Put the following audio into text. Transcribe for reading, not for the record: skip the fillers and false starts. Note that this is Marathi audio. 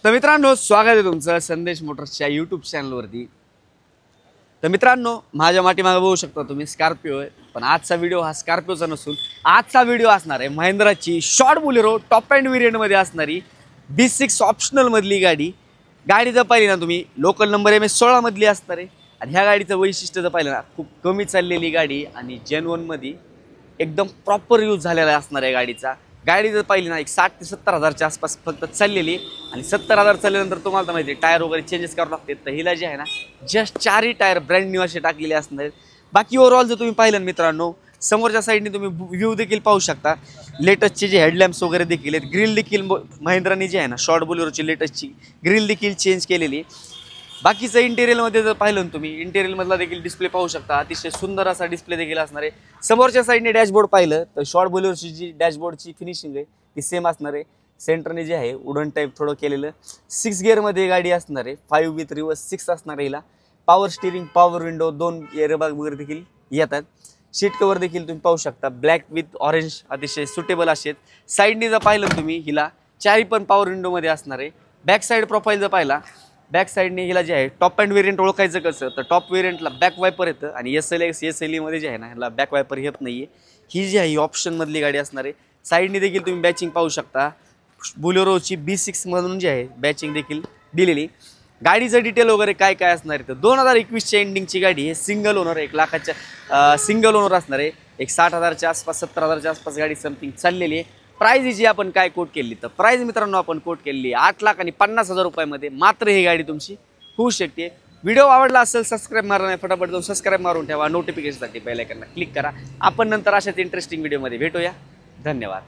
तर मित्रांनो, स्वागत आहे तुमचं संदेश मोटर्सच्या यूट्यूब चॅनलवरती। तर मित्रांनो, माझ्या पाठीमागे बघू शकता तुम्ही स्कॉर्पिओ आहे, पण आजचा व्हिडिओ हा स्कॉर्पिओचा नसून आजचा व्हिडिओ असणार आहे महिंद्राची शॉर्ट बोलेरो टॉप एंड व्हेरियंटमध्ये असणारी B6 ऑप्शनल मधली गाडी। गाडी जर पाहिली ना तुम्ही, लोकल नंबर MS16 मधली असणार आहे आणि ह्या गाडीचं वैशिष्ट्य जर पाहिलं ना, खूप कमी चाललेली गाडी आणि जेन मध्ये एकदम प्रॉपर यूज झालेला असणार आहे गाडीचा। गाडी जर पाहिली ना, एक 60 ते 70 हजारच्या आसपास फक्त चाललेली आणि 70 हजार चालल्यानंतर तुम्हाला तर माहिती आहे टायर वगैरे चेंजेस करावे लागते। तर हिला जे आहे ना, जस्ट 4ही टायर ब्रँड न्यू असे टाकलेले असणार आहेत। बाकी ओव्हरऑल जर तुम्ही पाहिलं मित्रांनो, समोरच्या साईडने तुम्ही व्ह्यू देखील पाहू शकता। लेटेस्टचे जे हेडलॅम्प्स वगैरे देखील आहेत, ग्रिल देखील महिंद्राने जे आहे ना शॉर्ट बोलेरोची लेटेस्टची ग्रिल देखील चेंज केलेली। बाकीचं इंटेरियरमध्ये जर पाहिलं तुम्ही, इंटेरियरमधला देखील डिस्प्ले पाहू शकता, अतिशय सुंदर असा डिस्प्ले देखील असणार आहे। समोरच्या साईडने डॅशबोर्ड पाहिलं तर शॉर्ट बोलेरोची जी डॅशबोर्डची फिनिशिंग आहे ती सेम असणार आहे। सेंटरने जे आहे वुडन टाईप थोडं केलेलं, 6 गिअरमध्ये गाडी असणार आहे, 5 विथ रिवर्स 6 असणार आहे हिला। Power steering, power window, 2 airbag वगैरे देखील येतात। सीट कवर देखील तुम्ही पाहू शकता, ब्लॅक विथ ऑरेंज अतिशय सुटेबल असेल। साईडने जर पाहिलं तुम्ही, हिला 4ही पण पॉवर विंडोमध्ये असणार आहे। बॅक साईड प्रोफाईल जर पाहिला, बॅक साईडने हिला जे आहे टॉप अँड व्हेरियंट ओळखायचं कसं, तर टॉप व्हेरियंटला बॅक वायपर येतं आणि SLE मध्ये जे आहे ना, ह्याला बॅक वायपर येत नाही आहे। ही जी आहे ही ऑप्शनमधली गाडी असणार आहे। साईडने देखील तुम्ही बॅचिंग पाहू शकता, बोलेरोची B6 म्हणून जी आहे बॅचिंग देखील दिलेली। गाडीचं डिटेल वगैरे काय काय असणार आहे, तर 2021च्या एंडिंगची गाडी आहे, सिंगल ओनर, 1 लाखाच्या सिंगल ओनर असणार आहे। एक 60 हजारच्या आसपास 70 हजारच्या आसपास गाडी समथिंग चाललेली आहे। प्राइस जी आपण काय कोट केली, तर प्राइस मित्रांनो आपण कोट केली 8,50,000 रुपयामध्ये मात्र ही गाडी तुमची होऊ शकते। व्हिडिओ आवडला असेल, सबस्क्राईब मारा नाही, फटाफट जाऊन सबस्क्राईब मारून ठेवा, नोटिफिकेशनसाठी बेल आयकॉनला क्लिक करा। आपण नंतर अशाच इंटरेस्टिंग व्हिडिओमध्ये भेटूया। धन्यवाद।